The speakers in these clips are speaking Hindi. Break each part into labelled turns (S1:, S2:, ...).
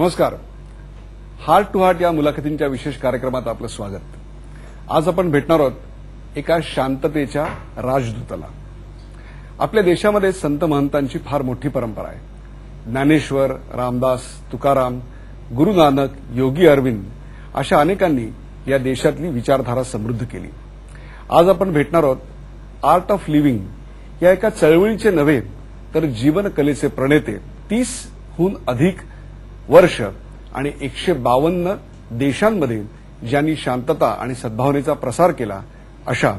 S1: नमस्कार. हार्ट टू हार्ट या मुलाखतींच्या विशेष कार्यक्रमात आपलं स्वागत. आज आपण भेटणार आहोत एका शांततेच्या राजदूताला. आपल्या देशामध्ये संत महंतांची फार मोठी परंपरा आहे. ज्ञानेश्वर, रामदास, तुकाराम, गुरु नानक, योगी अरविंद अशा अनेकांनी या देशातली विचारधारा समृद्ध केली. आज आपण भेटणार आहोत आर्ट ऑफ लिव्हिंग या एका चळवळीचे नव्हे तर जीवनकलेचे प्रणेते. 30हून अधिक वर्ष आणि 152 देशांमध्ये ज्यांनी शांतता आणि सद्भावनेचा प्रसार केला अशा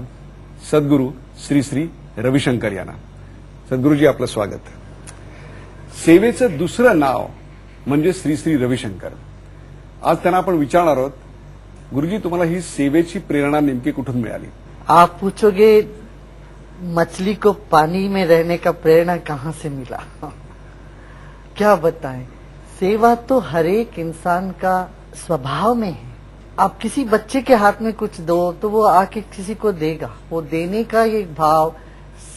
S1: सद्गुरू श्री श्री रविशंकर यांना. सद्गुरूजी, आपलं स्वागत. सेवेचं दुसरं नाव म्हणजे श्री श्री रविशंकर. आज त्यांना आपण विचारणार आहोत, गुरुजी तुम्हाला ही सेवेची प्रेरणा नेमकी कुठून मिळाली?
S2: आप पूछोगे मछली को पानी में रहने का प्रेरणा कहाँ से मिला? क्या बताएं, सेवा तो हर एक इंसान का स्वभाव में है. आप किसी बच्चे के हाथ में कुछ दो तो वो आके किसी को देगा. वो देने का ये भाव,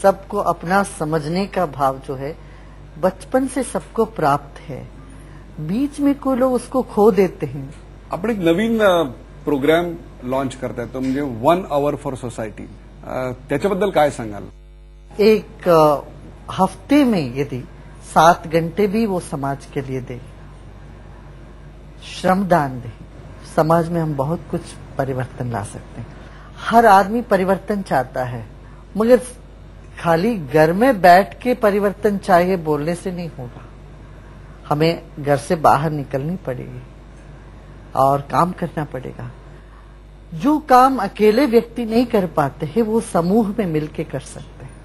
S2: सबको अपना समझने का भाव जो है बचपन से सबको प्राप्त है. बीच में कोई लोग उसको खो देते हैं.
S1: आपण एक नवीन प्रोग्राम लॉन्च करताय, तो म्हणजे 1 hour फॉर सोसायटी. त्याच्याबद्दल काय सांगाल?
S2: एक हफ्ते में यदि 7 घंटे भी वो समाज के लिए दे, श्रमदान दे, समाज में हम बहुत कुछ परिवर्तन ला सकते हैं. हर आदमी परिवर्तन चाहता है, मगर खाली घर में बैठ के परिवर्तन चाहिए बोलने से नहीं होगा. हमें घर से बाहर निकलनी पड़ेगी और काम करना पड़ेगा. जो काम अकेले व्यक्ति नहीं कर पाते हैं वो समूह में मिलकर कर सकते हैं.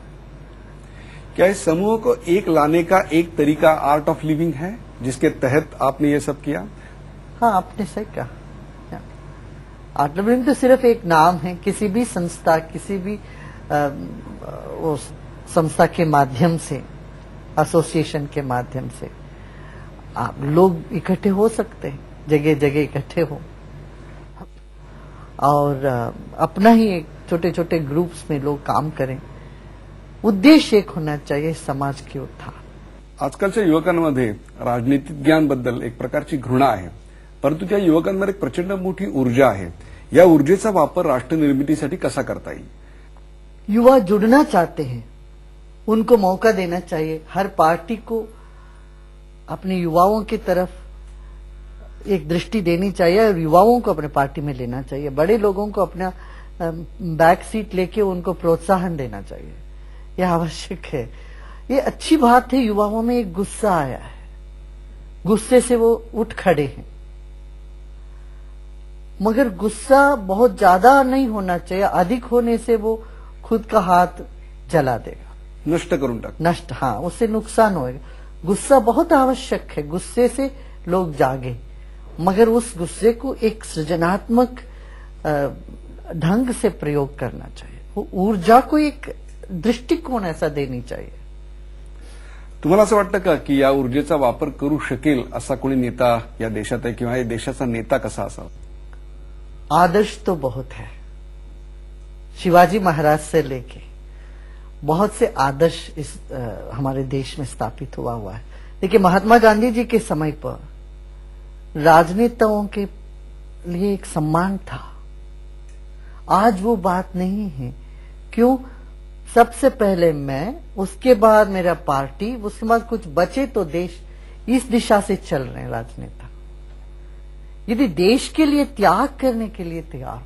S1: क्या इस समूह को एक लाने का एक तरीका आर्ट ऑफ लिविंग है जिसके तहत आपने ये सब किया?
S2: हाँ, आपने सही कहा. आर्ट ऑफ लिविंग तो सिर्फ एक नाम है. किसी भी संस्था, किसी भी उस संस्था के माध्यम से, एसोसिएशन के माध्यम से आप लोग इकट्ठे हो सकते हैं. जगह जगह इकट्ठे हो और अपना ही एक छोटे छोटे ग्रुप्स में लोग काम करें. उद्देश्य एक होना चाहिए, समाज के उत्थान.
S1: आजकालच्या युवकांमध्ये राजनीतिक ज्ञानबद्दल एक प्रकारची घृणा आहे, परंतु त्या युवकांमध्ये एक प्रचंड मोठी ऊर्जा आहे. या ऊर्जेचा वापर राष्ट्र निर्मितीसाठी कसा करता येईल?
S2: युवा जुड़ना चाहते हैं, उनको मौका देना चाहिए. हर पार्टी को अपने युवाओं की तरफ एक दृष्टि देनी चाहिए और युवाओं को अपने पार्टी में लेना चाहिए. बड़े लोगों को अपना बैक सीट लेके उनको प्रोत्साहन देना चाहिए. यह आवश्यक है. ये अच्छी बात है. युवाओं में एक गुस्सा आया है, गुस्से से वो उठ खड़े हैं, मगर गुस्सा बहुत ज्यादा नहीं होना चाहिए. अधिक होने से वो खुद का हाथ जला देगा,
S1: नष्ट करून टाक.
S2: नष्ट, हाँ, उससे नुकसान होएगा. गुस्सा बहुत आवश्यक है. गुस्से से लोग जागे, मगर उस गुस्से को एक सृजनात्मक ढंग से प्रयोग करना चाहिए. वो ऊर्जा को एक दृष्टिकोण ऐसा देनी चाहिए.
S1: तुम्हाला असं वाटतं का की या ऊर्जेचा वापर करू शकेल असा कोणी नेता या देशात आहे, किंवा या देशाचा नेता कसा असावा?
S2: आदर्श तो बहुत है. शिवाजी महाराज से लेके बहुत से आदर्श इस हमारे देश में स्थापित हुआ है. देखिए, महात्मा गांधी जी के समय पर राजनेताओं के लिए एक सम्मान था. आज वो बात नहीं है. क्यों? सबसे पहले मैं, उसके बाद मेरा पार्टी, उसके बाद कुछ बचे तो देश. इस दिशा से चल रहे हैं राजनेता. यदि देश के लिए त्याग करने के लिए तैयार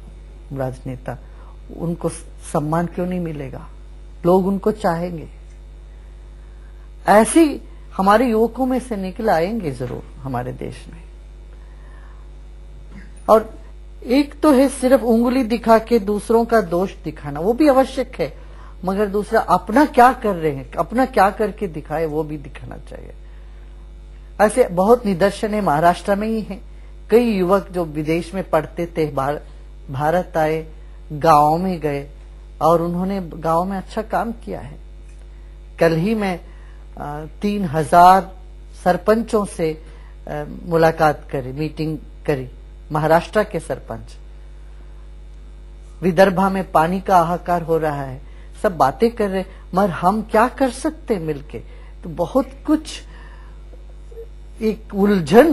S2: हो राजनेता, उनको सम्मान क्यों नहीं मिलेगा? लोग उनको चाहेंगे. ऐसे हमारे युवकों में से निकल आएंगे जरूर हमारे देश में. और एक तो है सिर्फ उंगली दिखा के दूसरों का दोष दिखाना, वो भी आवश्यक है, मगर दूसरा अपना क्या कर रहे हैं, अपना क्या करके दिखाए, वो भी दिखाना चाहिए. ऐसे बहुत निदर्शन है. महाराष्ट्र में ही है. कई युवक जो विदेश में पढ़ते थे, भारत आए, गांव में गए और उन्होंने गांव में अच्छा काम किया है. कल ही मैं 3000 सरपंचों से मुलाकात करी, मीटिंग करी. महाराष्ट्र के सरपंच, विदर्भा में पानी का हाहाकार हो रहा है, सब बातें कर रहे, मगर हम क्या कर सकते मिलके? तो बहुत कुछ एक उलझन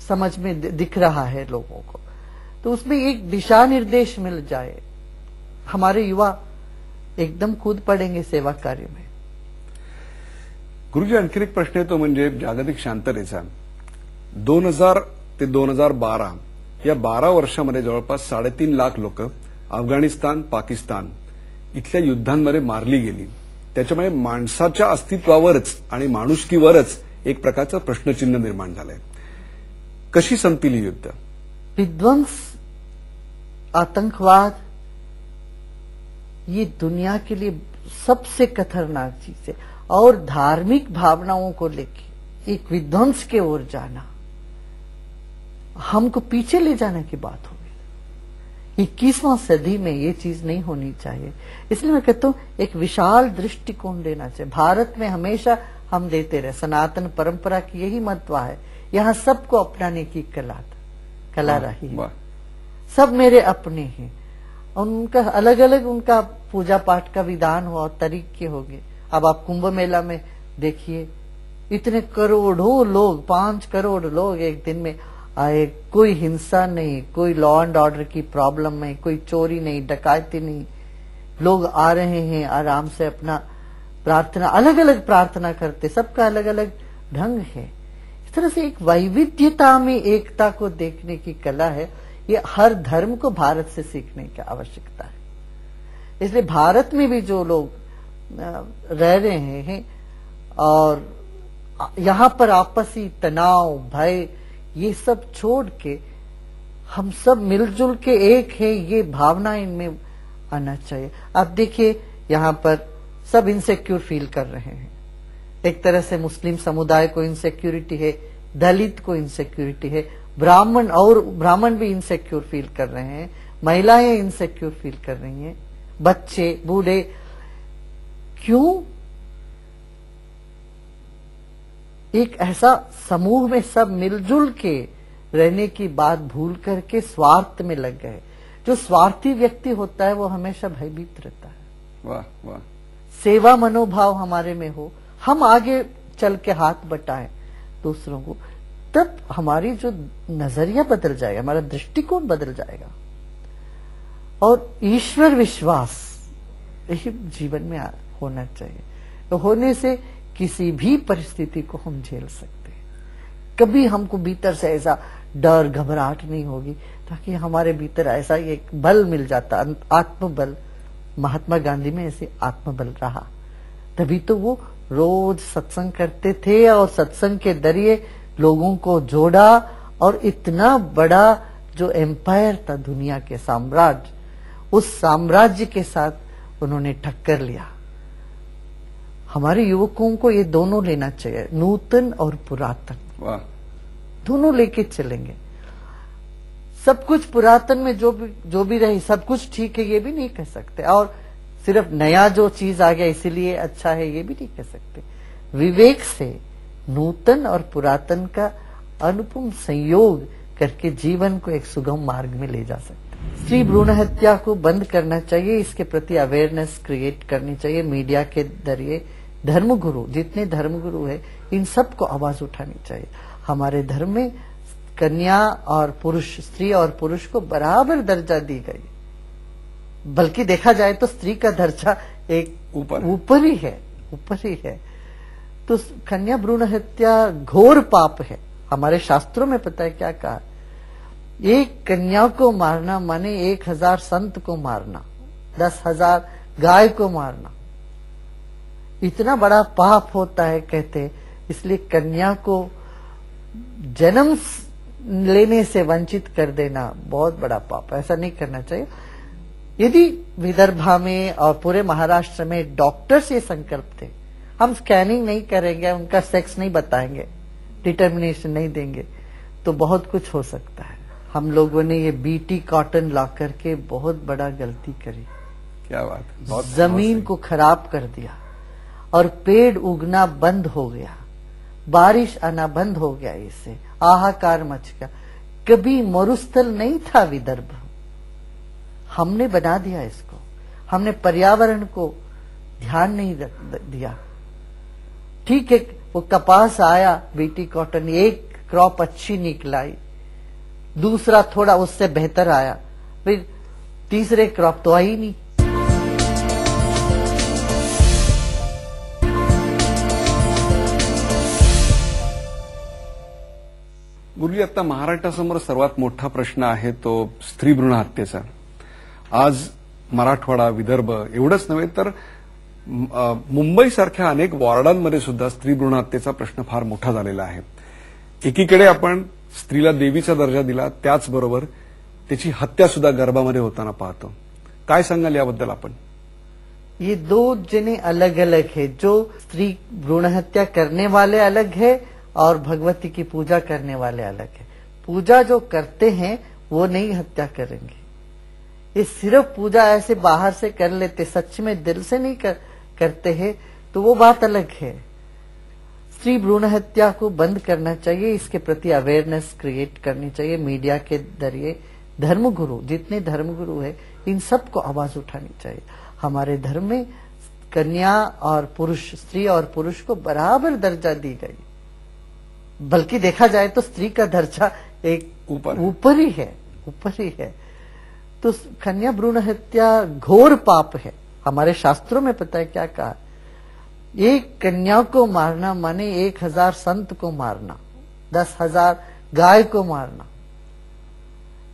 S2: समझ में दिख रहा है लोगों को, तो उसमें एक दिशा निर्देश मिल जाए, हमारे युवा एकदम कूद पडेंगे सेवा कार्य में.
S1: गुरुजी, आणखी एक प्रश्न येतो म्हणजे जागतिक शांततेचा. 2000 ते 2012 या 12 वर्षामध्ये जवळपास 3.5 लाख लोक अफगाणिस्तान, पाकिस्तान इथल्या युद्धांमध्ये मारली गेली. त्याच्यामुळे माणसाच्या अस्तित्वावरच आणि माणुसकीवरच एक प्रकारचं प्रश्नचिन्ह निर्माण झालंय. कशी संपतील ही युद्ध?
S2: विध्वंस, आतंकवाद, ये दुनिया के लिए सबसे खतरनाक चीज है. और धार्मिक भावनाओं को लेके एक विध्वंस के ओर जाना हमको पीछे ले जाने की बात होगी. 21वां सदी में ये चीज नहीं होनी चाहिए. इसलिए मैं कहता हूं एक विशाल दृष्टिकोण देना चाहिए. भारत में हमेशा हम देते रहे, सनातन परंपरा की यही महत्व है. यहाँ सबको अपनाने की कला रही है. सब मेरे अपने हैं. उनका अलग अलग उनका पूजा पाठ का विधान हो और तरीके होंगे. अब आप कुंभ मेला में देखिए, इतने करोड़ों लोग, 5 करोड़ लोग एक दिन में आए. कोई हिंसा नहीं, कोई लॉ एंड ऑर्डर की प्रॉब्लम नहीं, कोई चोरी नहीं, डकैती नहीं. लोग आ रहे हैं आराम से अपना प्रार्थना, अलग अलग प्रार्थना करते, सबका अलग अलग ढंग है. इस तरह से एक वैविध्यता में एकता को देखने की कला है. ये हर धर्म को भारत से सीखने की आवश्यकता है. इसलिए भारत में भी जो लोग रह रहे हैं और यहां पर आपसी तनाव, भय, ये सब छोड़ के हम सब मिलजुल के एक है, ये भावना इनमें आना चाहिए. आप देखिए यहां पर सब इनसिक्योर फील कर रहे हैं. एक तरह से मुस्लिम समुदाय को इनसिक्योरिटी है, दलित को इनसिक्योरिटी है, ब्राह्मण भी इनसिक्योर फील कर रहे हैं, महिलाएं इनसिक्योर फील कर रही हैं, बच्चे, बूढ़े. क्यों? एक ऐसा समूह में सब मिलजुल के रहने की बात भूल करके स्वार्थ में लग गए. जो स्वार्थी व्यक्ति होता है वो हमेशा भयभीत रहता है.
S1: वाह वाह.
S2: सेवा मनोभाव हमारे में हो, हम आगे चल के हाथ बटाएं दूसरों को, तब हमारी जो नजरिया बदल जाएगा, हमारा दृष्टिकोण बदल जाएगा. और ईश्वर विश्वास यही जीवन में होना चाहिए. तो होने से किसी भी परिस्थिति को हम झेल सकते हैं. कभी हमको भीतर से ऐसा डर, घबराहट नहीं होगी, ताकि हमारे भीतर ऐसा एक बल मिल जाता, आत्मबल. महात्मा गांधी में ऐसे आत्मबल रहा, तभी तो वो रोज सत्संग करते थे और सत्संग के जरिए लोगों को जोड़ा. और इतना बड़ा जो एम्पायर था दुनिया के साम्राज्य, उस साम्राज्य के साथ उन्होंने टक्कर लिया. हमारे युवकों को ये दोनों लेना चाहिए, नूतन और पुरातन.
S1: वाह.
S2: दोनों लेके चलेंगे. सब कुछ पुरातन में जो भी रही सब कुछ ठीक है ये भी नहीं कह सकते, और सिर्फ नया जो चीज आ गया इसीलिए अच्छा है ये भी नहीं कह सकते. विवेक से नूतन और पुरातन का अनुपम संयोग करके जीवन को एक सुगम मार्ग में ले जा सकते. स्त्री भ्रूण हत्या को बंद करना चाहिए. इसके प्रति अवेयरनेस क्रिएट करनी चाहिए मीडिया के जरिए. धर्मगुरु, जितने धर्मगुरु है, इन सबको आवाज उठानी चाहिए. हमारे धर्म में कन्या और पुरुष, स्त्री और पुरुष को बराबर दर्जा दी गई. बल्कि देखा जाए तो स्त्री का दर्जा एक ऊपर ही है. तो कन्या भ्रूण हत्या घोर पाप है. हमारे शास्त्रों में पता है क्या कहा? एक कन्या को मारना माने 1000 संत को मारना, 10,000 गाय को मारना. इतना बड़ा पाप होता है कहते. इसलिए कन्या को जन्म लेने से वंचित कर देना बहुत बड़ा पाप. ऐसा नहीं करना चाहिए. यदि विदर्भा में और पूरे महाराष्ट्र में डॉक्टर्स ये संकल्प थे, हम स्कैनिंग नहीं करेंगे, उनका सेक्स नहीं बताएंगे, डिटर्मिनेशन नहीं देंगे, तो बहुत कुछ हो सकता है. हम लोगों ने ये बीटी कॉटन ला करके बहुत बड़ा गलती करी.
S1: क्या बात.
S2: जमीन को खराब कर दिया और पेड़ उगना बंद हो गया, बारिश आना बंद हो गया. इससे हाहाकार मच गया. कभी मरुस्थल नहीं था विदर्भ, हमने बना दिया इसको. हमने पर्यावरण को ध्यान नहीं दिया. ठीक है, वो कपास आया, बीटी कॉटन, एक क्रॉप अच्छी निकलाई, दूसरा थोड़ा उससे बेहतर आया, फिर तीसरे क्रॉप तो आई नहीं।
S1: गुरुजी, आता महाराष्ट्रासमोर सर्वात मोठा प्रश्न आहे तो स्त्री भ्रूण हत्येचा। आज मराठवाडा, विदर्भ एवढंच नव्हे तर मुंबईसारख्या अनेक वॉर्डांमध्ये सुद्धा स्त्री भ्रूण हत्येचा प्रश्न फार मोठा झालेला आहे। एकीकडे आपण स्त्रीला देवीचा दर्जा दिला, त्याचबरोबर त्याची हत्या सुद्धा गर्भामध्ये होताना पाहतो। काय सांगाल याबद्दल आपण?
S2: ये दो जने अलग अलग है। जो स्त्री भ्रूण हत्या करने वाले अलग है और भगवती की पूजा करने वाले अलग है। पूजा जो करते हैं वो नहीं हत्या करेंगे। ये सिर्फ पूजा ऐसे बाहर से कर लेते, सच में दिल से नहीं करते हैं, तो वो बात अलग है। स्त्री भ्रूण हत्या को बंद करना चाहिए, इसके प्रति अवेयरनेस क्रिएट करनी चाहिए मीडिया के जरिए। धर्मगुरु, जितने धर्मगुरु है, इन सबको आवाज उठानी चाहिए। हमारे धर्म में कन्या और पुरुष, स्त्री और पुरुष को बराबर दर्जा दी गई, बल्कि देखा जाए तो स्त्री का दर्जा एक ऊपर ही है। तो कन्या भ्रूण हत्या घोर पाप है। हमारे शास्त्रों में पता है क्या कहा? एक कन्या को मारना माने 1000 संत को मारना, 10,000 गाय को मारना।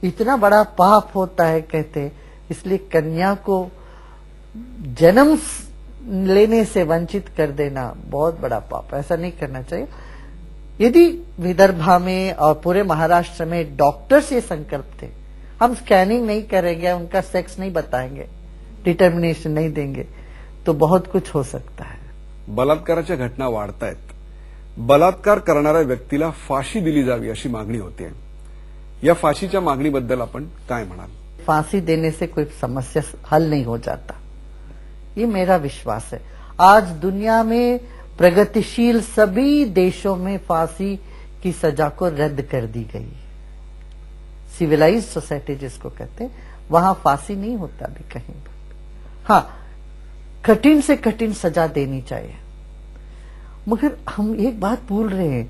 S2: इतना बड़ा पाप होता है कहते। इसलिए कन्या को जन्म लेने से वंचित कर देना बहुत बड़ा पाप, ऐसा नहीं करना चाहिए। यदि विदर्भा में और पूरे महाराष्ट्र में डॉक्टर्स ये संकल्प थे, हम स्कैनिंग नहीं करेंगे, उनका सेक्स नहीं बताएंगे, डिटर्मिनेशन नहीं देंगे, तो बहुत कुछ हो सकता है।
S1: बलात्काराच्या घटना वाढतायत। बलात्कार करणाऱ्या व्यक्तीला फाशी दिली जावी अशी मागणी होते। या फाशीच्या मागणीबद्दल आपण काय म्हणाल?
S2: फांसी देने से कोई समस्या हल नहीं हो जाता, ये मेरा विश्वास है। आज दुनिया में प्रगतिशील सभी देशों में फांसी की सजा को रद्द कर दी गई। सिविलाइज्ड सोसाइटी जिसको कहते हैं, वहां फांसी नहीं होता अभी कहीं पर। हाँ, कठिन से कठिन सजा देनी चाहिए। मगर हम एक बात भूल रहे हैं,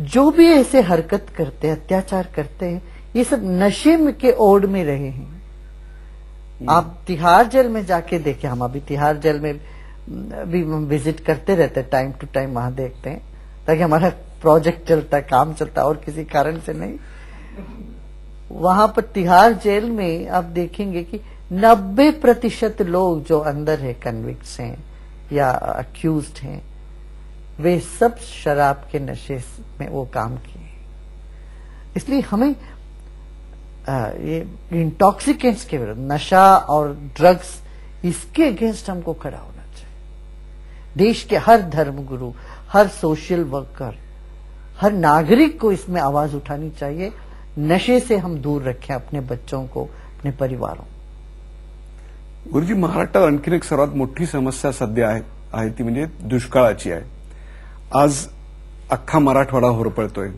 S2: जो भी ऐसे हरकत करते हैं, अत्याचार करते हैं, ये सब नशे के ओढ़ में रहे हैं। आप तिहाड़ जेल में जाके देखें, हम अभी तिहाड़ जेल में भी विजिट करते रहते, टाइम टू टाइम वहां देखते हैं, ताकि हमारा प्रोजेक्ट चलता है, काम चलता है, और किसी कारण से नहीं। वहां पर तिहाड़ जेल में आप देखेंगे कि 90% लोग जो अंदर है, कन्विक्ट्स हैं या अक्यूज्ड हैं, वे सब शराब के नशे में वो काम किए। इसलिए हमें ये इंटॉक्सिकेंट्स के विरुद्ध, नशा और ड्रग्स, इसके अगेंस्ट हमको खड़ा होना चाहिए। देश के हर धर्मगुरु, हर सोशल वर्कर, हर नागरिक को इसमें आवाज उठानी चाहिए। नशे से हम दूर रखें अपने बच्चों को, अपने परिवारों।
S1: गुरुजी, महाराष्ट्रात आणखीन एक सर्वात मोठी समस्या सध्या आहे ती म्हणजे दुष्काळाची आहे। आज अख्खा मराठवाडा होरपळतोय।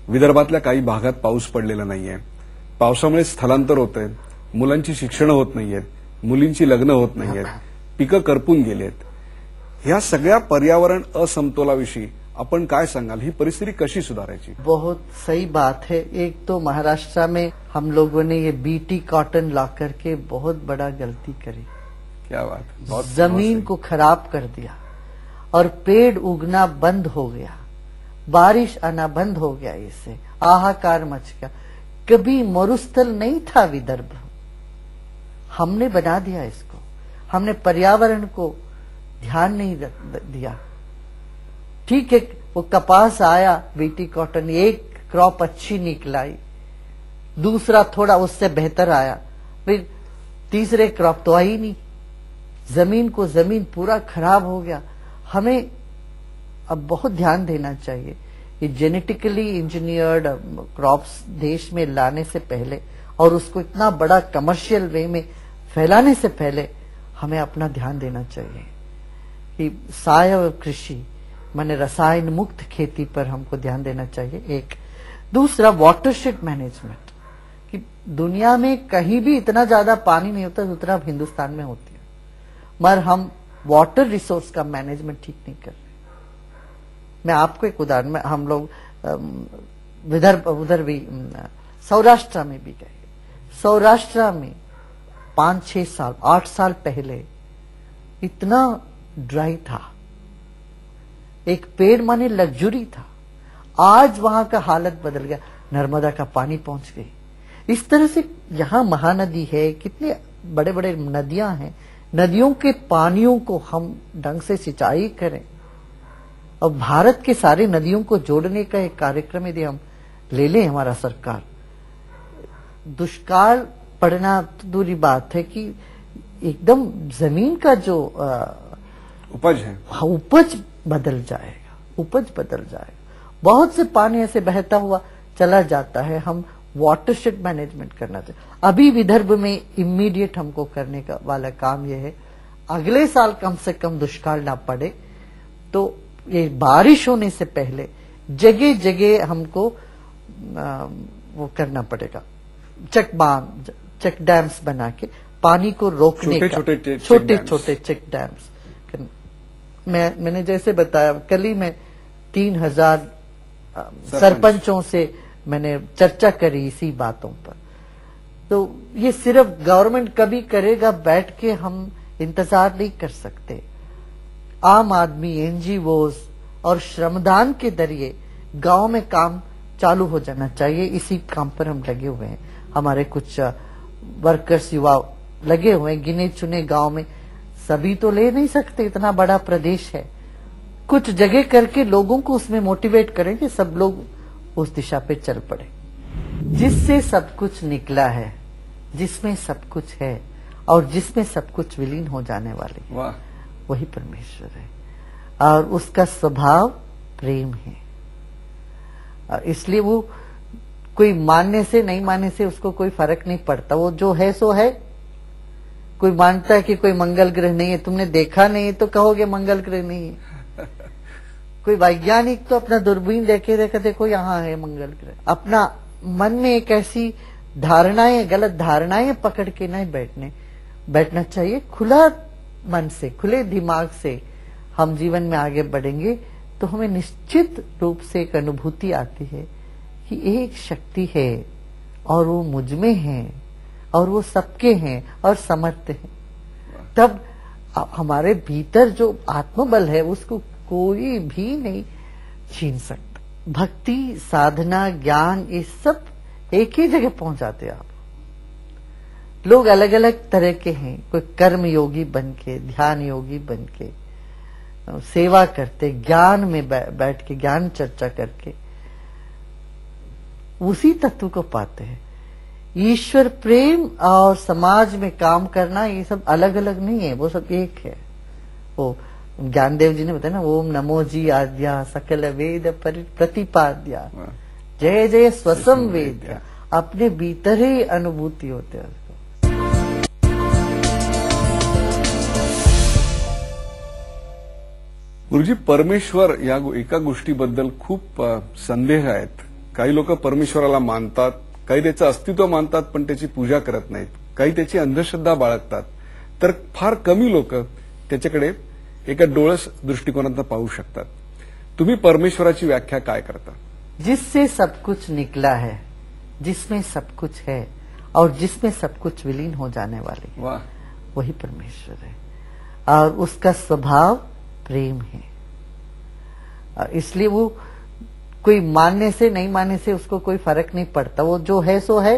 S1: विदर्भातल्या काही भागात पाऊस पडलेला नाहीये। पावसामुळे स्थलांतर होतंय, मुलांची शिक्षण होत नाहीयेत, मुलींची लग्न होत नाहीयेत, पिकं करपून गेलेत। ह्या सगळ्या पर्यावरण असमतोलाविषयी अपन काय सांगाल? ही परिस्थिति कशी सुधारायची?
S2: बहुत सही बात है। एक तो महाराष्ट्र में हम लोगों ने ये बीटी कॉटन ला करके बहुत बड़ा गलती करी।
S1: क्या बात,
S2: जमीन को खराब कर दिया और पेड़ उगना बंद हो गया, बारिश आना बंद हो गया। इससे हाहाकार मच गया। कभी मरुस्थल नहीं था विदर्भ, हमने बना दिया इसको। हमने पर्यावरण को ध्यान नहीं दिया। ठीक है, वो कपास आया, बीटी कॉटन, एक क्रॉप अच्छी निकलाई, दूसरा थोड़ा उससे बेहतर आया, फिर तीसरे क्रॉप तो आई नहीं। जमीन पूरा खराब हो गया। हमें अब बहुत ध्यान देना चाहिए। ये जेनेटिकली इंजीनियर्ड क्रॉप्स देश में लाने से पहले और उसको इतना बड़ा कमर्शियल वे में फैलाने से पहले हमें अपना ध्यान देना चाहिए कि सावयव कृषि माने रसायन मुक्त खेती पर हमको ध्यान देना चाहिए। एक दूसरा, वाटरशेड मैनेजमेंट, कि दुनिया में कहीं भी इतना ज्यादा पानी नहीं होता जितना हिंदुस्तान में होती है, मगर हम वाटर रिसोर्स का मैनेजमेंट ठीक नहीं कर रहे। मैं आपको एक उदाहरण में, हम लोग विदर्भ उधर भी सौराष्ट्र में भी गए। सौराष्ट्र में 5-6 साल 8 साल पहले इतना ड्राई था, एक पेड़ माने लग्जरी था। आज वहां का हालत बदल गया, नर्मदा का पानी पहुंच गई। इस तरह से यहाँ महानदी है, कितने बड़े बड़े नदियां हैं, नदियों के पानियों को हम ढंग से सिंचाई करें। और भारत के सारे नदियों को जोड़ने का एक कार्यक्रम यदि हम ले लें, हमारा सरकार, दुष्काल पड़ना तो दूरी बात है कि एकदम जमीन का जो
S1: उपज है,
S2: उपज बदल जाएगा, उपज बदल जाएगा। बहुत से पानी ऐसे बहता हुआ चला जाता है। हम वाटरशेड मैनेजमेंट करना चाहिए। अभी विदर्भ में इमीडिएट हमको करने का वाला काम यह है, अगले साल कम से कम दुष्काल ना पड़े तो ये बारिश होने से पहले जगह जगह हमको वो करना पड़ेगा, चेक डैम्स बना के पानी को रोकने का, छोटे छोटे चेक डैम्स। मैंने जैसे बताया, कल ही मैं 3000 सरपंचों से मैंने चर्चा करी इसी बातों पर। तो ये सिर्फ गवर्नमेंट कभी करेगा बैठ के हम इंतजार नहीं कर सकते। आम आदमी, एनजीओज और श्रमदान के जरिए गांव में काम चालू हो जाना चाहिए। इसी काम पर हम लगे हुए हैं। हमारे कुछ वर्कर्स, युवा लगे हुए हैं, गिने चुने गांव में। सभी तो ले नहीं सकते, इतना बड़ा प्रदेश है। कुछ जगह करके लोगों को उसमें मोटिवेट करें कि सब लोग उस दिशा पे चल पड़े। जिससे सब कुछ निकला है, जिसमें सब कुछ है और जिसमें सब कुछ विलीन हो जाने वाले, वही परमेश्वर है। और उसका स्वभाव प्रेम है। और इसलिए वो कोई मानने से नहीं मानने से उसको कोई फर्क नहीं पड़ता। वो जो है सो है। कोई मानता है कि कोई मंगल ग्रह नहीं है, तुमने देखा नहीं तो कहोगे मंगल ग्रह नहीं है। कोई वैज्ञानिक तो अपना दूरबीन देखे देखो यहाँ है मंगल ग्रह। अपना मन में एक ऐसी धारणाएं, गलत धारणाएं पकड़ के नहीं बैठना चाहिए। खुला मन से, खुले दिमाग से हम जीवन में आगे बढ़ेंगे तो हमें निश्चित रूप से एक अनुभूति आती है कि एक शक्ति है और वो मुझ में है और वो सबके हैं और समर्थ है। तब हमारे भीतर जो आत्मबल है उसको कोई भी नहीं छीन सकता। भक्ति, साधना, ज्ञान, ये सब एक ही जगह पहुंच जाते हैं। आप लोग अलग अलग तरह के हैं। कोई कर्म योगी बन के, ध्यान योगी बन के सेवा करते, ज्ञान में बैठ के ज्ञान चर्चा करके उसी तत्व को पाते हैं। ईश्वर प्रेम और समाज में काम करना ये सब अलग अलग नहीं है, वो सब एक है। वो ज्ञानदेव जी ने बताया ना, ओम नमो जी आद्या सकल वेद प्रतिपाद्या जय जय स्वसम वेद्या। अपने भीतर ही अनुभूति होते हैं।
S1: गुरुजी, परमेश्वर या एका गोष्टीबद्दल खूप संदेह आहेत। काही लोक परमेश्वराला मानतात, काही त्याचं अस्तित्व मानतात पण त्याची पूजा करत नाहीत, काही त्याची अंधश्रद्धा बाळगतात, तर फार कमी लोक त्याच्याकडे एका डोळस दृष्टिकोनातून पाहू शकतात। तुम्ही परमेश्वराची व्याख्या काय करता?
S2: जिससे सब कुछ निकला है, जिसमें सब कुछ है और जिसमें सब कुछ विलीन हो जाने वाले,
S1: वाह,
S2: वही परमेश्वर है। और उसका स्वभाव प्रेम है। और इसलिए वो कोई मानने से नहीं मानने से उसको कोई फर्क नहीं पड़ता। वो जो है सो है।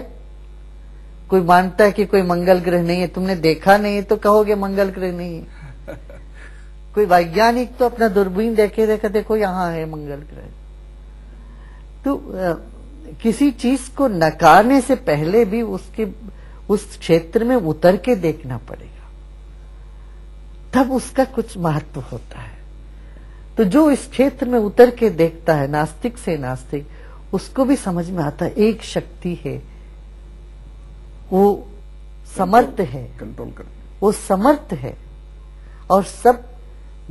S2: कोई मानता है कि कोई मंगल ग्रह नहीं है, तुमने देखा नहीं तो कहोगे मंगल ग्रह नहीं है। कोई वैज्ञानिक तो अपना दूरबीन देखे देखो यहाँ है मंगल ग्रह। तो किसी चीज को नकारने से पहले भी उसके उस क्षेत्र में उतर के देखना पड़ेगा, तब उसका कुछ महत्व होता है। तो जो इस क्षेत्र में उतर के देखता है, नास्तिक से नास्तिक, उसको भी समझ में आता है एक शक्ति है, वो समर्थ है,
S1: कंट्रोल कर,
S2: वो समर्थ है और सब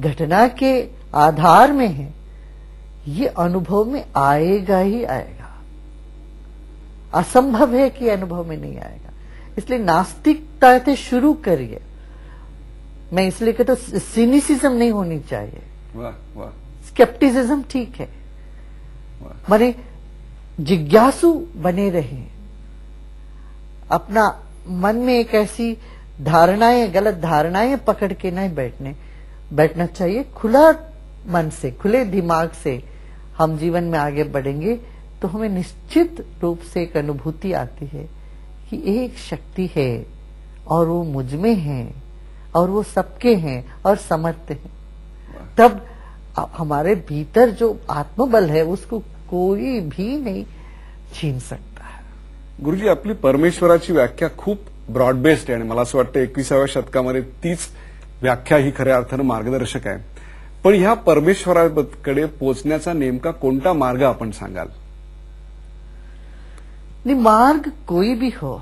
S2: घटना के आधार में है। ये अनुभव में आएगा ही आएगा। असंभव है कि अनुभव में नहीं आएगा। इसलिए नास्तिकता से शुरू करिए। मैं इसलिए कहता हूं सिनिसिज्म नहीं होनी चाहिए।
S1: वाह वाह,
S2: स्केप्टिसिज्म ठीक है। माने जिज्ञासु बने रहें, अपना मन में एक ऐसी धारणाएं, गलत धारणाएं पकड़ के नहीं बैठना चाहिए। खुला मन से, खुले दिमाग से हम जीवन में आगे बढ़ेंगे तो हमें निश्चित रूप से एक अनुभूति आती है कि एक शक्ति है और वो मुझ में है और वो सबके हैं और समर्थ हैं। तब हमारे भीतर जो आत्मबल है उसको कोई भी नहीं छीन सकता है।
S1: गुरुजी, आपली परमेश्वराची व्याख्या खूप ब्रॉड बेस्ड आहे आणि मला असं वाटतं 21व्या शतकामध्ये तीच व्याख्या ही खऱ्या अर्थानं मार्गदर्शक आहे। पण ह्या परमेश्वराकडे पोहोचण्याचा नेमका कोणता मार्ग आपण सांगाल?
S2: मार्ग कोई भी हो,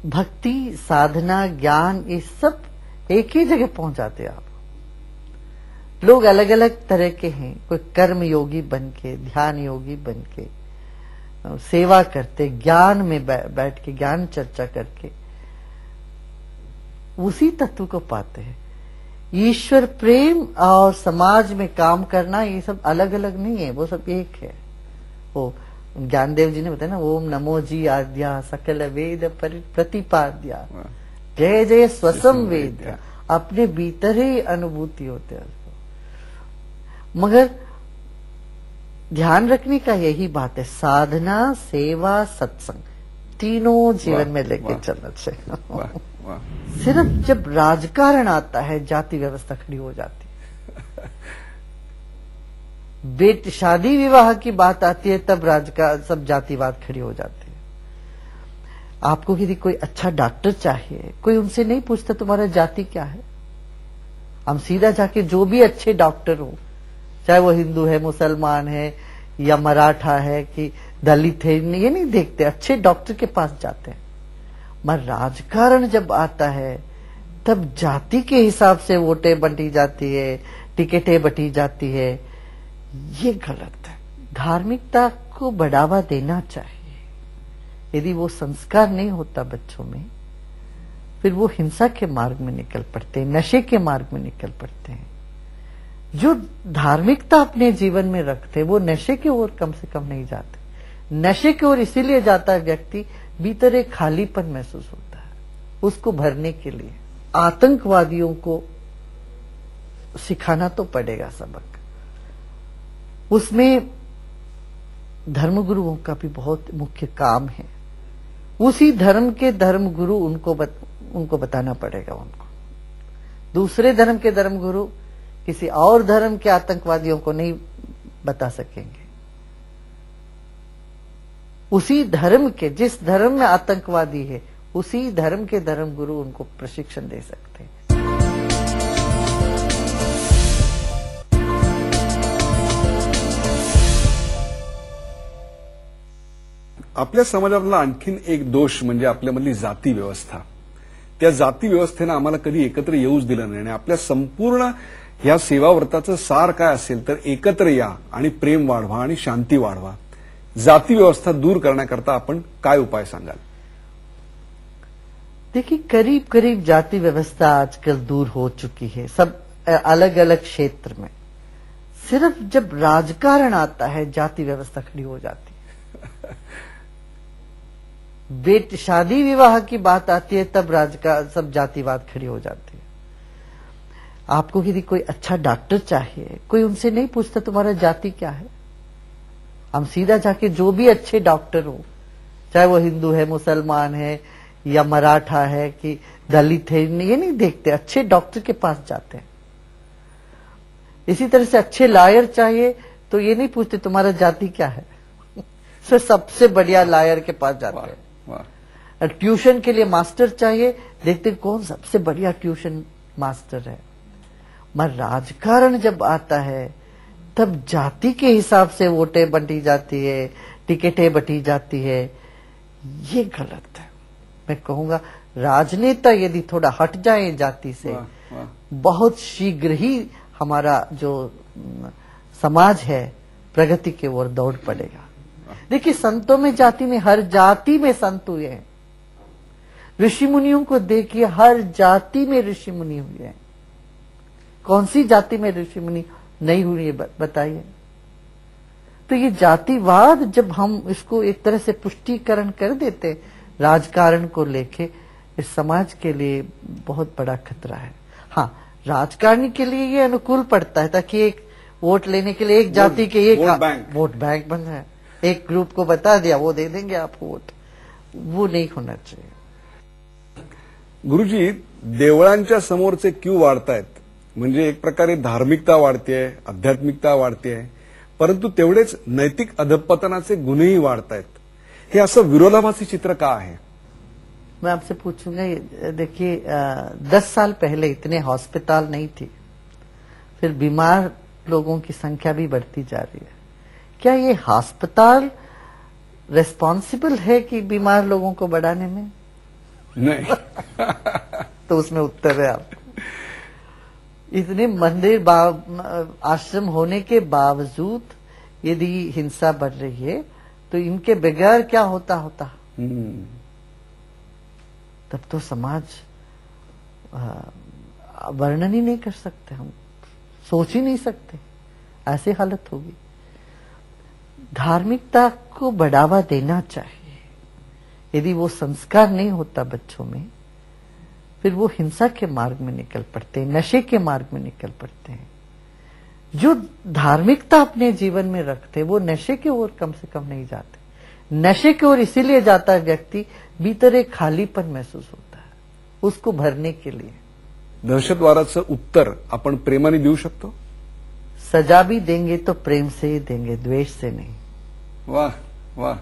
S2: भक्ति, साधना, ज्ञान, ये सब एक ही जगह पहुंच जाते हैं आप। लोग अलग अलग तरह के हैं, कोई कर्म योगी बन के, ध्यान योगी बन के सेवा करते, ज्ञान में बैठ के ज्ञान चर्चा करके उसी तत्व को पाते हैं। ईश्वर प्रेम और समाज में काम करना ये सब अलग अलग नहीं है, वो सब एक है। वो ज्ञानदेव जी ने बताया ना, ओम नमो जी आद्या सकल वेद प्रतिपाद्या जय जय स्वसम वेद्या, अपने भीतर ही अनुभूति होते हैं। मगर ध्यान रखने का यही बात है, साधना, सेवा, सत्संग तीनों जीवन में लेके चलना चाहिए। सिर्फ जब राजकारण आता है जाति व्यवस्था खड़ी हो जाती है। शादी विवाह की बात आती है तब सब जातिवाद खड़ी हो जाती है। आपको यदि कोई अच्छा डॉक्टर चाहिए, कोई उनसे नहीं पूछता तुम्हारा जाति क्या है। हम सीधा जाके जो भी अच्छे डॉक्टर हो, चाहे वो हिंदू है, मुसलमान है या मराठा है कि दलित है, ये नहीं देखते, अच्छे डॉक्टर के पास जाते हैं। मगर राजकारण जब आता है तब जाति के हिसाब से वोटें बंटी जाती है, टिकटें बंटी जाती है, ये गलत है। धार्मिकता को बढ़ावा देना चाहिए। यदि वो संस्कार नहीं होता बच्चों में, फिर वो हिंसा के मार्ग में निकल पड़ते हैं, नशे के मार्ग में निकल पड़ते हैं। जो धार्मिकता अपने जीवन में रखते हैं वो नशे की ओर कम से कम नहीं जाते। नशे की ओर इसीलिए जाता है व्यक्ति, भीतर एक खालीपन महसूस होता है, उसको भरने के लिए आतंकवादियों को सिखाना तो पड़ेगा सबक। उसमें धर्मगुरुओं का भी बहुत मुख्य काम है। उसी धर्म के धर्मगुरु उनको बताना पड़ेगा। उनको दूसरे धर्म के धर्मगुरु किसी और धर्म के आतंकवादियों को नहीं बता सकेंगे। उसी धर्म के, जिस धर्म में आतंकवादी है, उसी धर्म के धर्मगुरु उनको प्रशिक्षण दे सकते हैं।
S1: आपल्या समाजातला आणखीन एक दोष म्हणजे आपल्यामधली जाती व्यवस्था। त्या जाती व्यवस्थेनं आम्हाला कधी एकत्र येऊच दिलं नाही आणि आपल्या संपूर्ण या सेवाव्रताचं सार काय असेल तर एकत्र या आणि प्रेम वाढवा आणि शांती वाढवा। जाती व्यवस्था दूर करण्याकरता आपण काय उपाय सांगाल?
S2: देखिए, करीब करीब जाति व्यवस्था आजकल दूर हो चुकी है, सब अलग अलग क्षेत्र में। सिर्फ जब राजकारण आता है जाति व्यवस्था खड़ी हो जाती है। शादी विवाह की बात आती है तब सब जातिवाद खड़ी हो जाती है। आपको यदि कोई अच्छा डॉक्टर चाहिए, कोई उनसे नहीं पूछता तुम्हारा जाति क्या है। हम सीधा जाके जो भी अच्छे डॉक्टर हो, चाहे वो हिंदू है, मुसलमान है या मराठा है कि दलित है, ये नहीं देखते, अच्छे डॉक्टर के पास जाते हैं। इसी तरह से अच्छे लॉयर चाहिए तो ये नहीं पूछते तुम्हारा जाति क्या है। सबसे बढ़िया लॉयर के पास जाते हैं। ट्यूशन के लिए मास्टर चाहिए, देखते कौन सबसे बढ़िया ट्यूशन मास्टर है। मगर राजकारण जब आता है तब जाति के हिसाब से वोटें बंटी जाती है, टिकटें बंटी जाती है, ये गलत है। मैं कहूंगा राजनेता यदि थोड़ा हट जाए जाति से, बहुत शीघ्र ही हमारा जो समाज है प्रगति की ओर दौड़ पड़ेगा। देखिए, संतों में जाति में, हर जाति में संत हुए हैं। ऋषि मुनियों को देखिए, हर जाति में ऋषि मुनि हुए हैं। कौन सी जाति में ऋषि मुनि नहीं हुई है बताइए। तो ये जातिवाद जब हम इसको एक तरह से पुष्टिकरण कर देते राजकारण को लेके, इस समाज के लिए बहुत बड़ा खतरा है। हाँ, राजकारणी के लिए ये अनुकूल पड़ता है, ताकि एक वोट लेने के लिए एक जाति के एक वोट बैंक बन है, एक ग्रुप को बता दिया वो दे देंगे आपको वोट, वो नहीं होना चाहिए।
S1: गुरुजी, देवळांच्या समोरचे क्यू वाढतायत, म्हणजे एक प्रकारे धार्मिकता वाढतेय, आध्यात्मिकता वाढतेय, परंतु तेवढेच नैतिक अधपतनाचे गुन्हेही वाढतायत। हे असं विरोधाभासी चित्र का आहे?
S2: मैं आपसे पूछूंगा, देखिए 10 साल पहले इतने हॉस्पिटल नहीं थे, फिर बीमार लोगों की संख्या भी बढ़ती जा रही है। क्या ये अस्पताल रिस्पॉन्सिबल है कि बीमार लोगों को बढ़ाने में?
S1: नहीं।
S2: तो उसमें उत्तर है आपको। इतने मंदिर आश्रम होने के बावजूद यदि हिंसा बढ़ रही है तो इनके बगैर क्या होता तब तो समाज वर्णन ही नहीं कर सकते, हम सोच ही नहीं सकते, ऐसी हालत होगी। धार्मिकता को बढ़ावा देना चाहिए। यदि वो संस्कार नहीं होता बच्चों में, फिर वो हिंसा के मार्ग में निकल पड़ते हैं, नशे के मार्ग में निकल पड़ते हैं। जो धार्मिकता अपने जीवन में रखते हैं वो नशे की ओर कम से कम नहीं जाते। नशे की ओर इसीलिए जाता है व्यक्ति, भीतर एक खालीपन महसूस होता है, उसको भरने के लिए।
S1: दहशतवादाचं उत्तर आपण प्रेमाने देऊ शकतो?
S2: सजा भी देंगे तो प्रेम से ही देंगे, द्वेष से नहीं।
S1: वाह वाह।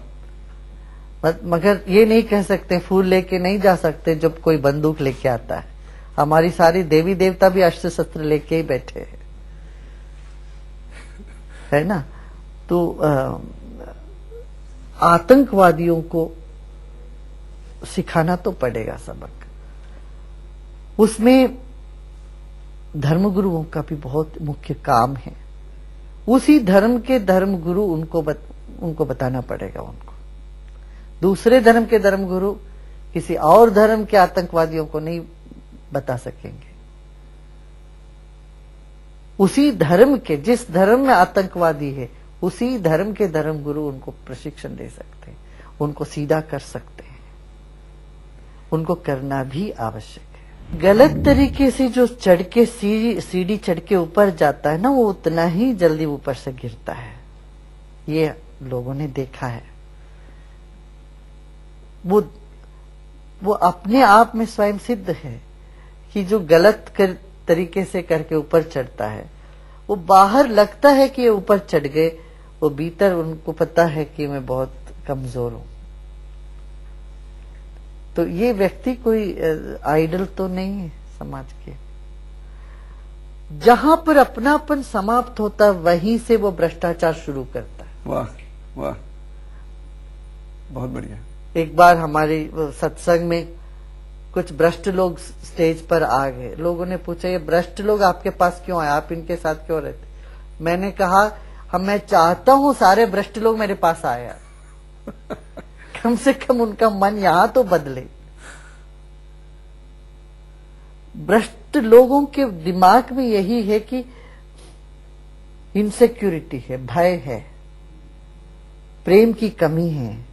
S2: मगर ये नहीं कह सकते, फूल लेके नहीं जा सकते जब कोई बंदूक लेके आता है। हमारी सारी देवी देवता भी अस्त्र शस्त्र लेके ही बैठे हैं, है ना। तो आतंकवादियों को सिखाना तो पड़ेगा सबक। उसमें धर्मगुरुओं का भी बहुत मुख्य काम है। उसी धर्म के धर्मगुरु उनको बताना पड़ेगा। उनको दूसरे धर्म के धर्मगुरु किसी और धर्म के आतंकवादियों को नहीं बता सकेंगे। उसी धर्म के, जिस धर्म में आतंकवादी है, उसी धर्म के धर्मगुरु उनको प्रशिक्षण दे सकते हैं, उनको सीधा कर सकते हैं। उनको करना भी आवश्यक है। गलत तरीके से जो चढ़ के सीढ़ी चढ़ के ऊपर जाता है ना, वो उतना ही जल्दी ऊपर से गिरता है। ये लोगों ने देखा है। वो अपने आप में स्वयं सिद्ध है कि जो गलत तरीके से करके ऊपर चढ़ता है, वो बाहर लगता है कि ये ऊपर चढ़ गए, वो भीतर उनको पता है कि मैं बहुत कमजोर हूं। तो ये व्यक्ति कोई आइडल तो नहीं है समाज के। जहां पर अपनापन समाप्त होता है, वहीं से वो भ्रष्टाचार शुरू करता है।
S1: वाह वाह, बहुत बढ़िया।
S2: एक बार हमारी सत्संग में कुछ भ्रष्ट लोग स्टेज पर आ गए। लोगों ने पूछा, ये भ्रष्ट लोग आपके पास क्यों आए, आप इनके साथ क्यों रहते? मैंने कहा, मैं चाहता हूं सारे भ्रष्ट लोग मेरे पास आए, कम से कम उनका मन यहां तो बदले। भ्रष्ट लोगों के दिमाग में यही है कि इनसिक्योरिटी है, भय है, प्रेम की कमी है,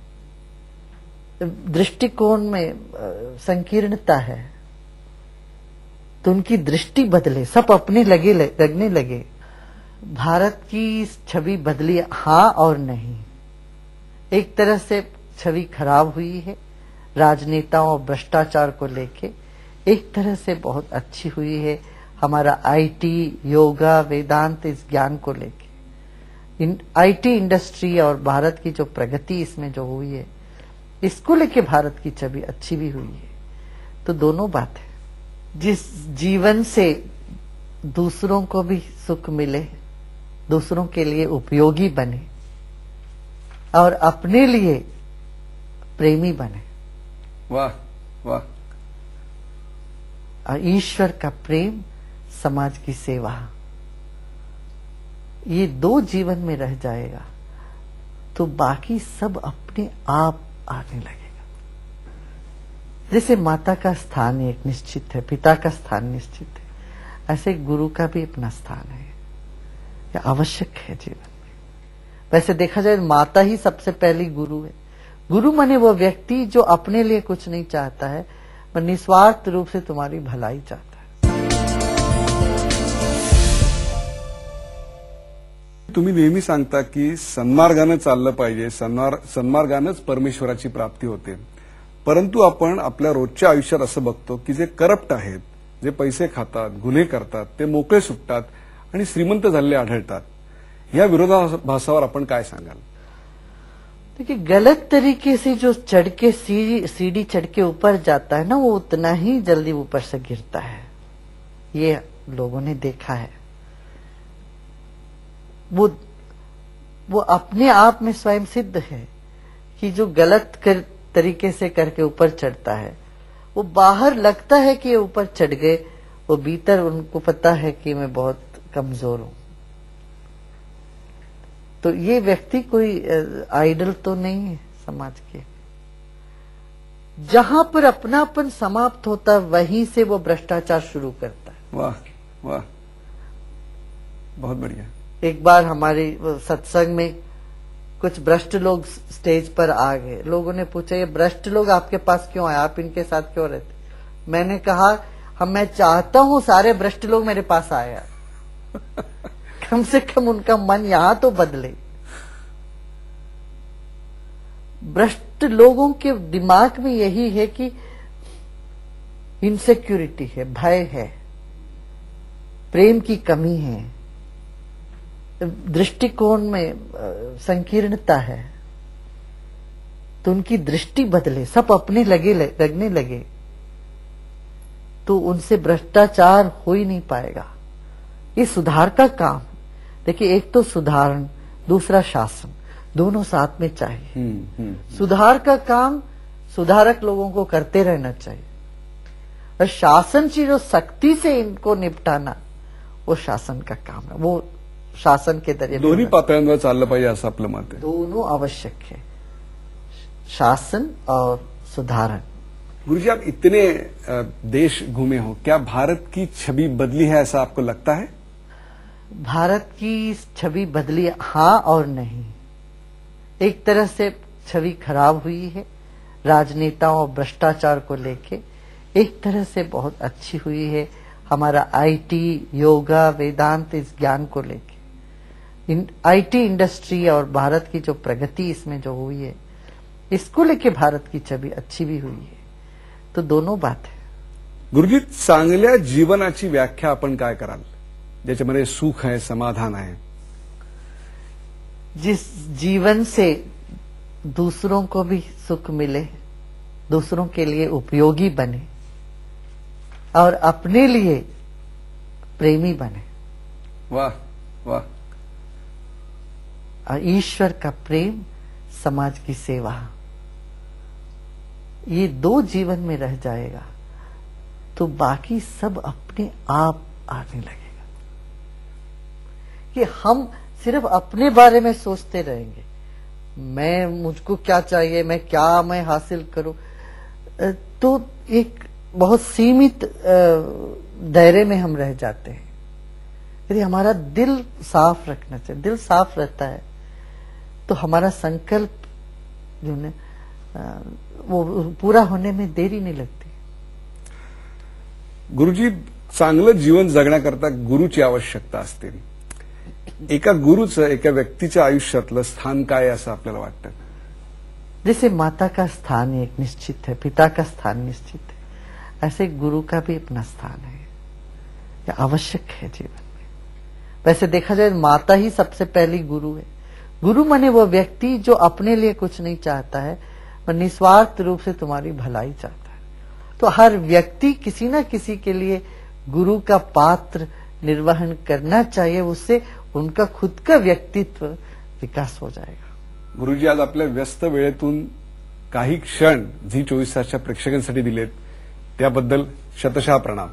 S2: दृष्टिकोण में संकीर्णता है। तो उनकी दृष्टि बदले, सब अपने लगने लगे। भारत की छवि बदली, हां और नहीं। एक तरह से छवि खराब हुई है राजनेताओं और भ्रष्टाचार को लेके, एक तरह से बहुत अच्छी हुई है हमारा आईटी, योगा, वेदांत, इस ज्ञान को लेके। आईटी इंडस्ट्री और भारत की जो प्रगति इसमें जो हुई है, इसको लेके भारत की छवि अच्छी भी हुई है। तो दोनों बात है। जिस जीवन से दूसरों को भी सुख मिले, दूसरों के लिए उपयोगी बने और अपने लिए प्रेमी बने।
S1: वाह वाह।
S2: और ईश्वर का प्रेम, समाज की सेवा, ये दो जीवन में रह जाएगा तो बाकी सब अपने आप आने लगेगा। जैसे माता का स्थान एक निश्चित है, पिता का स्थान निश्चित है, ऐसे गुरु का भी अपना स्थान है। यह आवश्यक है जीवन में। वैसे देखा जाए माता ही सबसे पहली गुरु है। गुरु माने वो व्यक्ति जो अपने लिए कुछ नहीं चाहता है, पर निस्वार्थ रूप से तुम्हारी भलाई चाहता है।
S1: तुम्ही नेहमी सांगता की सन्मार्गानं चाललं पाहिजे, सन्मार्गानंच परमेश्वराची प्राप्ती होते. परंतु आपण आपल्या रोजच्या आयुष्यात असं बघतो की जे करप्ट आहेत, जे पैसे खातात, गुन्हे करतात, ते मोकळे सुटतात आणि श्रीमंत झालेले आढळतात. या विरोधाभासावर आपण काय सांगाल?
S2: देखिए, गलत तरीके से जो चढ़ के सीढ़ी चढ़ के ऊपर जाता है ना, वो उतना ही जल्दी ऊपर से गिरता है। ये लोगों ने देखा है। वो अपने आप में स्वयं सिद्ध है कि जो गलत तरीके से करके ऊपर चढ़ता है, वो बाहर लगता है कि ये ऊपर चढ़ गए, वो भीतर उनको पता है कि मैं बहुत कमजोर हूं। तो ये व्यक्ति कोई आइडल तो नहीं है समाज के। जहां पर अपनापन समाप्त होता है, वहीं से वो भ्रष्टाचार शुरू करता है।
S1: वाह वाह, बहुत बढ़िया।
S2: एक बार हमारी सत्संग में कुछ भ्रष्ट लोग स्टेज पर आ गए। लोगों ने पूछा, ये भ्रष्ट लोग आपके पास क्यों आए, आप इनके साथ क्यों रहते? मैंने कहा, मैं चाहता हूं सारे भ्रष्ट लोग मेरे पास आए, कम से कम उनका मन यहां तो बदले। भ्रष्ट लोगों के दिमाग में यही है कि इनसिक्योरिटी है, भय है, प्रेम की कमी है, दृष्टिकोण में संकीर्णता है। तो उनकी दृष्टि बदले, सब अपने लगने लगे, तो उनसे भ्रष्टाचार हो ही नहीं पाएगा। ये सुधार का काम। देखिए, एक तो सुधारण, दूसरा शासन, दोनों साथ में चाहिए। सुधार का काम सुधारक लोगों को करते रहना चाहिए, और शासन की जो सख्ती से इनको निपटाना, वो शासन का काम है। वो शासन के जरिए
S1: दोन्ही पातळ्यांवर चाललं पाहिजे असं आपलं मत आहे.
S2: दोनों आवश्यक है, शासन और सुधारण।
S1: गुरुजी, आप इतने देश घूमे हो, क्या भारत की छवि बदली है ऐसा आपको लगता है?
S2: भारत की छवि बदली, हाँ और नहीं। एक तरह से छवि खराब हुई है राजनेताओं और भ्रष्टाचार को लेके, एक तरह से बहुत अच्छी हुई है हमारा आईटी, योगा, वेदांत, इस ज्ञान को लेके। आईटी इंडस्ट्री और भारत की जो प्रगति इसमें जो हुई है, इसको लेके भारत की छवि अच्छी भी हुई है। तो दोनों बात है।
S1: गुरुजी, चांगल्या जीवनाची व्याख्या आपण काय कराल, ज्याच्यामध्ये सुख आहे, समाधान आहे?
S2: जिस जीवन से दूसरों को भी सुख मिले, दूसरों के लिए उपयोगी बने, और अपने लिए प्रेमी बने।
S1: वाह वाह।
S2: और ईश्वर का प्रेम, समाज की सेवा, ये दो जीवन में रह जाएगा, तो बाकी सब अपने आप आने लगेगा। कि हम सिर्फ अपने बारे में सोचते रहेंगे, मुझको क्या चाहिए, मैं हासिल करूं, तो एक बहुत सीमित दायरे में हम रह जाते हैं। यदि हमारा दिल साफ रखना चाहिए, दिल साफ रहता है तो हमारा संकल्प जो है वो पूरा होने में देरी नहीं लगती।
S1: गुरुजी, चांगलं जीवन जगण्याकरता गुरुची आवश्यकता असते. एका गुरुचं एका व्यक्तीच्या आयुष्यातलं स्थान काय आहे असं आपल्याला वाटतं?
S2: जैसे माता का स्थान एक निश्चित है, पिता का स्थान निश्चित है, ऐसे गुरु का भी अपना स्थान है, ये आवश्यक है जीवन में। वैसे देखा जाए माता ही सबसे पहली गुरु है। गुरु माने वो व्यक्ति जो अपने लिए कुछ नहीं चाहता है, पर निस्वार्थ रूप से तुम्हारी भलाई चाहता है। तो हर व्यक्ति किसी न किसी के लिए गुरु का पात्र निर्वहन करना चाहिए, उससे उनका खुद का व्यक्तित्व विकास हो जाएगा।
S1: गुरुजी, आज आपल्या व्यस्त वेळेतून काही क्षण झी 24 तासच्या प्रेक्षकांसाठी दिलेत, त्याबद्दल शतशः प्रणाम.